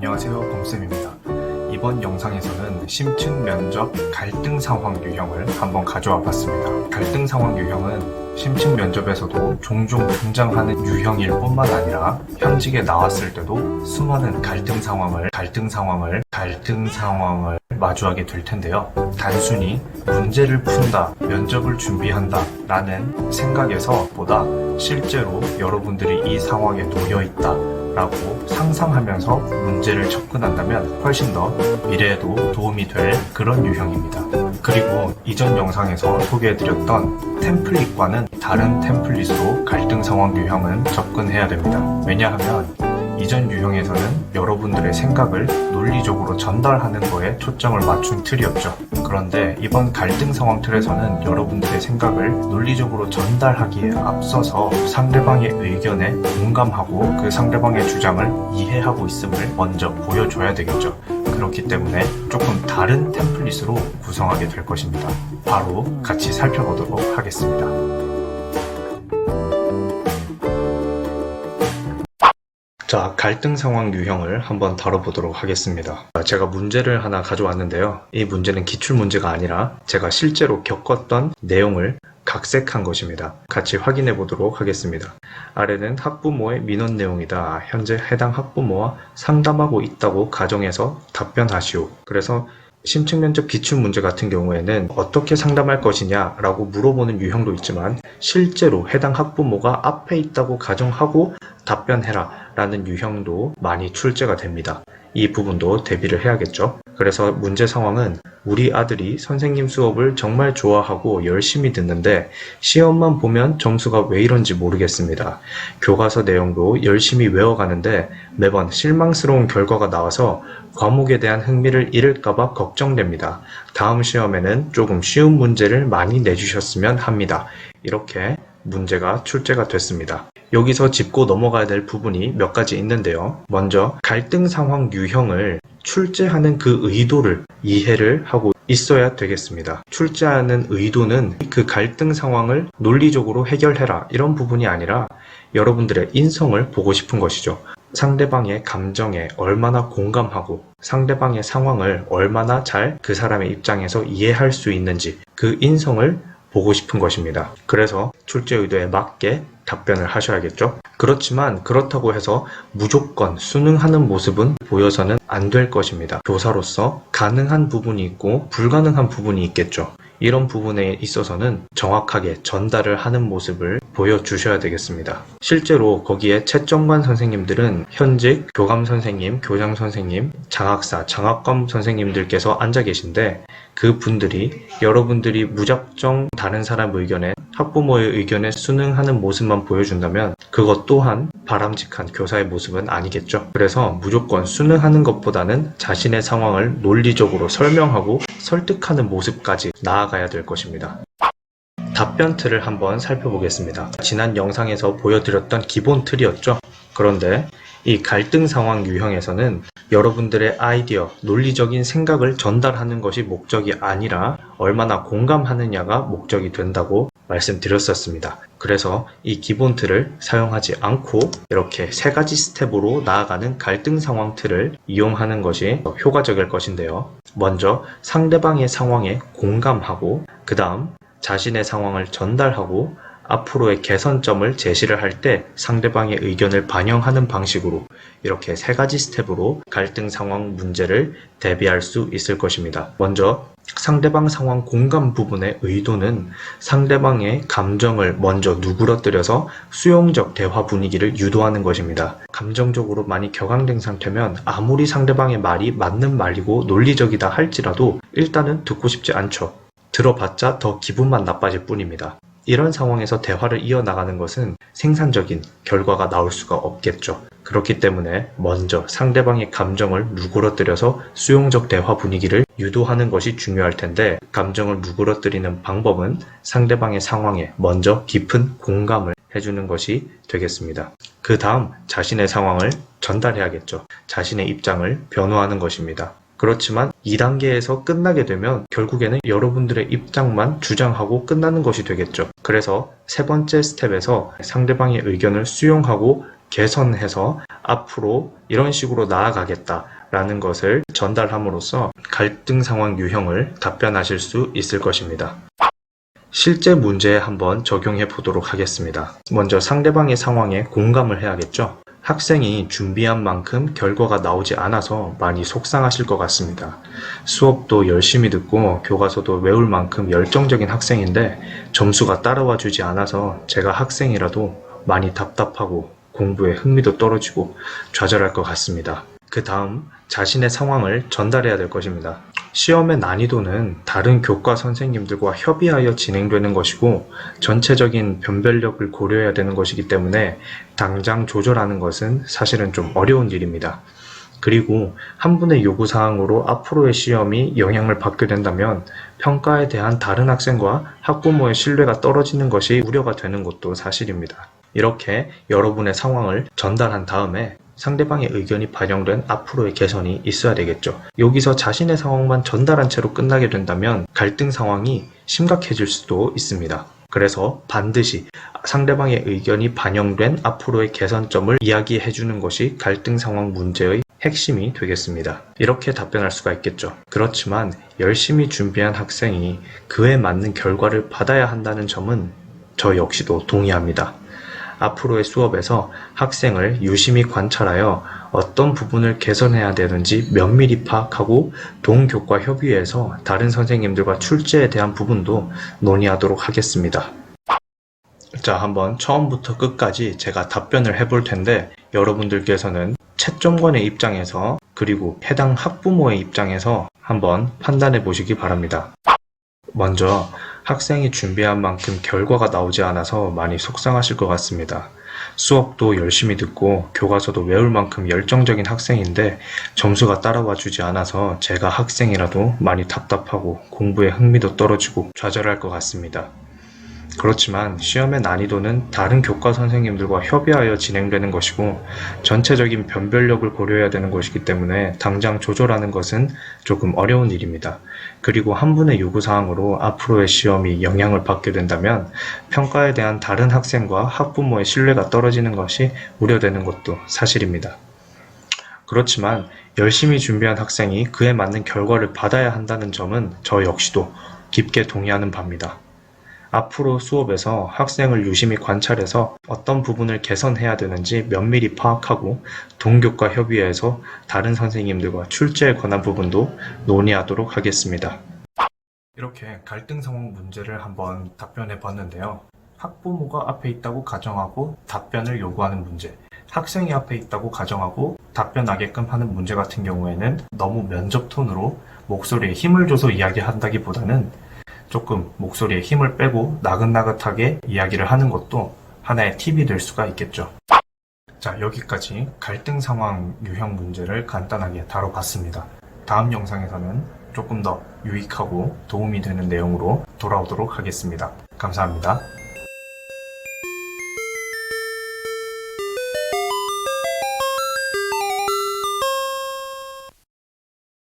안녕하세요, 범쌤입니다. 이번 영상에서는 심층 면접 갈등 상황 유형을 한번 가져와 봤습니다. 갈등 상황 유형은 심층 면접에서도 종종 등장하는 유형일 뿐만 아니라 현직에 나왔을 때도 수많은 갈등 상황을 마주하게 될 텐데요. 단순히 문제를 푼다, 면접을 준비한다 라는 생각에서 보다 실제로 여러분들이 이 상황에 놓여 있다 라고 상상하면서 문제를 접근한다면 훨씬 더 미래에도 도움이 될 그런 유형입니다. 그리고 이전 영상에서 소개해드렸던 템플릿과는 다른 템플릿으로 갈등 상황 유형은 접근해야 됩니다. 왜냐하면 이전 유형에서는 여러분들의 생각을 논리적으로 전달하는 거에 초점을 맞춘 틀이었죠. 그런데 이번 갈등 상황 틀에서는 여러분들의 생각을 논리적으로 전달하기에 앞서서 상대방의 의견에 공감하고 그 상대방의 주장을 이해하고 있음을 먼저 보여줘야 되겠죠. 그렇기 때문에 조금 다른 템플릿으로 구성하게 될 것입니다. 바로 같이 살펴보도록 하겠습니다. 자, 갈등 상황 유형을 한번 다뤄보도록 하겠습니다. 제가 문제를 하나 가져왔는데요. 이 문제는 기출문제가 아니라 제가 실제로 겪었던 내용을 각색한 것입니다. 같이 확인해 보도록 하겠습니다. 아래는 학부모의 민원 내용이다. 현재 해당 학부모와 상담하고 있다고 가정해서 답변하시오. 그래서 심층 면접 기출문제 같은 경우에는 어떻게 상담할 것이냐 라고 물어보는 유형도 있지만 실제로 해당 학부모가 앞에 있다고 가정하고 답변해라 라는 유형도 많이 출제가 됩니다. 이 부분도 대비를 해야겠죠. 그래서 문제 상황은 우리 아들이 선생님 수업을 정말 좋아하고 열심히 듣는데 시험만 보면 점수가 왜 이런지 모르겠습니다. 교과서 내용도 열심히 외워가는데 매번 실망스러운 결과가 나와서 과목에 대한 흥미를 잃을까봐 걱정됩니다. 다음 시험에는 조금 쉬운 문제를 많이 내주셨으면 합니다. 이렇게 문제가 출제가 됐습니다. 여기서 짚고 넘어가야 될 부분이 몇 가지 있는데요. 먼저 갈등 상황 유형을 출제하는 그 의도를 이해를 하고 있어야 되겠습니다. 출제하는 의도는 그 갈등 상황을 논리적으로 해결해라 이런 부분이 아니라 여러분들의 인성을 보고 싶은 것이죠. 상대방의 감정에 얼마나 공감하고 상대방의 상황을 얼마나 잘 그 사람의 입장에서 이해할 수 있는지 그 인성을 보고 싶은 것입니다. 그래서 출제 의도에 맞게 답변을 하셔야겠죠. 그렇지만 그렇다고 해서 무조건 순응하는 모습은 보여서는 안 될 것입니다. 교사로서 가능한 부분이 있고 불가능한 부분이 있겠죠. 이런 부분에 있어서는 정확하게 전달을 하는 모습을 보여주셔야 되겠습니다. 실제로 거기에 채점관 선생님들은 현직 교감 선생님, 교장 선생님, 장학사, 장학검 선생님들께서 앉아 계신데 그 분들이 여러분들이 무작정 다른 사람 의견에 학부모의 의견에 순응하는 모습만 보여준다면 그것 또한 바람직한 교사의 모습은 아니겠죠. 그래서 무조건 순응하는 것보다는 자신의 상황을 논리적으로 설명하고 설득하는 모습까지 나아가야 될 것입니다. 답변 틀을 한번 살펴보겠습니다. 지난 영상에서 보여드렸던 기본 틀이었죠. 그런데 이 갈등 상황 유형에서는 여러분들의 아이디어, 논리적인 생각을 전달하는 것이 목적이 아니라 얼마나 공감하느냐가 목적이 된다고 말씀드렸었습니다. 그래서 이 기본 틀을 사용하지 않고 이렇게 세 가지 스텝으로 나아가는 갈등 상황 틀을 이용하는 것이 효과적일 것인데요. 먼저 상대방의 상황에 공감하고 그 다음 자신의 상황을 전달하고 앞으로의 개선점을 제시를 할 때 상대방의 의견을 반영하는 방식으로 이렇게 세 가지 스텝으로 갈등 상황 문제를 대비할 수 있을 것입니다. 먼저 상대방 상황 공감 부분의 의도는 상대방의 감정을 먼저 누그러뜨려서 수용적 대화 분위기를 유도하는 것입니다. 감정적으로 많이 격앙된 상태면 아무리 상대방의 말이 맞는 말이고 논리적이다 할지라도 일단은 듣고 싶지 않죠. 들어봤자 더 기분만 나빠질 뿐입니다. 이런 상황에서 대화를 이어나가는 것은 생산적인 결과가 나올 수가 없겠죠. 그렇기 때문에 먼저 상대방의 감정을 누그러뜨려서 수용적 대화 분위기를 유도하는 것이 중요할 텐데 감정을 누그러뜨리는 방법은 상대방의 상황에 먼저 깊은 공감을 해주는 것이 되겠습니다. 그 다음 자신의 상황을 전달해야겠죠. 자신의 입장을 변호하는 것입니다. 그렇지만 2단계에서 끝나게 되면 결국에는 여러분들의 입장만 주장하고 끝나는 것이 되겠죠. 그래서 세 번째 스텝에서 상대방의 의견을 수용하고 개선해서 앞으로 이런 식으로 나아가겠다라는 것을 전달함으로써 갈등 상황 유형을 답변하실 수 있을 것입니다. 실제 문제에 한번 적용해 보도록 하겠습니다. 먼저 상대방의 상황에 공감을 해야겠죠. 학생이 준비한 만큼 결과가 나오지 않아서 많이 속상하실 것 같습니다. 수업도 열심히 듣고 교과서도 외울 만큼 열정적인 학생인데 점수가 따라와 주지 않아서 제가 학생이라도 많이 답답하고 공부에 흥미도 떨어지고 좌절할 것 같습니다. 그 다음 자신의 상황을 전달해야 될 것입니다. 시험의 난이도는 다른 교과 선생님들과 협의하여 진행되는 것이고 전체적인 변별력을 고려해야 되는 것이기 때문에 당장 조절하는 것은 사실은 좀 어려운 일입니다. 그리고 한 분의 요구사항으로 앞으로의 시험이 영향을 받게 된다면 평가에 대한 다른 학생과 학부모의 신뢰가 떨어지는 것이 우려가 되는 것도 사실입니다. 이렇게 여러분의 상황을 전달한 다음에 상대방의 의견이 반영된 앞으로의 개선이 있어야 되겠죠. 여기서 자신의 상황만 전달한 채로 끝나게 된다면 갈등 상황이 심각해질 수도 있습니다. 그래서 반드시 상대방의 의견이 반영된 앞으로의 개선점을 이야기해 주는 것이 갈등 상황 문제의 핵심이 되겠습니다. 이렇게 답변할 수가 있겠죠. 그렇지만 열심히 준비한 학생이 그에 맞는 결과를 받아야 한다는 점은 저 역시도 동의합니다. 앞으로의 수업에서 학생을 유심히 관찰하여 어떤 부분을 개선해야 되는지 면밀히 파악하고 동교과 협의회에서 다른 선생님들과 출제에 대한 부분도 논의하도록 하겠습니다. 자, 한번 처음부터 끝까지 제가 답변을 해볼 텐데 여러분들께서는 채점관의 입장에서 그리고 해당 학부모의 입장에서 한번 판단해 보시기 바랍니다. 먼저 학생이 준비한 만큼 결과가 나오지 않아서 많이 속상하실 것 같습니다. 수업도 열심히 듣고 교과서도 외울 만큼 열정적인 학생인데 점수가 따라와 주지 않아서 제가 학생이라도 많이 답답하고 공부에 흥미도 떨어지고 좌절할 것 같습니다. 그렇지만 시험의 난이도는 다른 교과 선생님들과 협의하여 진행되는 것이고 전체적인 변별력을 고려해야 되는 것이기 때문에 당장 조절하는 것은 조금 어려운 일입니다. 그리고 한 분의 요구사항으로 앞으로의 시험이 영향을 받게 된다면 평가에 대한 다른 학생과 학부모의 신뢰가 떨어지는 것이 우려되는 것도 사실입니다. 그렇지만 열심히 준비한 학생이 그에 맞는 결과를 받아야 한다는 점은 저 역시도 깊게 동의하는 바입니다. 앞으로 수업에서 학생을 유심히 관찰해서 어떤 부분을 개선해야 되는지 면밀히 파악하고 동교과 협의회에서 다른 선생님들과 출제에 관한 부분도 논의하도록 하겠습니다. 이렇게 갈등 상황 문제를 한번 답변해 봤는데요. 학부모가 앞에 있다고 가정하고 답변을 요구하는 문제, 학생이 앞에 있다고 가정하고 답변하게끔 하는 문제 같은 경우에는 너무 면접 톤으로 목소리에 힘을 줘서 이야기한다기보다는 조금 목소리에 힘을 빼고 나긋나긋하게 이야기를 하는 것도 하나의 팁이 될 수가 있겠죠. 자, 여기까지 갈등 상황 유형 문제를 간단하게 다뤄봤습니다. 다음 영상에서는 조금 더 유익하고 도움이 되는 내용으로 돌아오도록 하겠습니다. 감사합니다.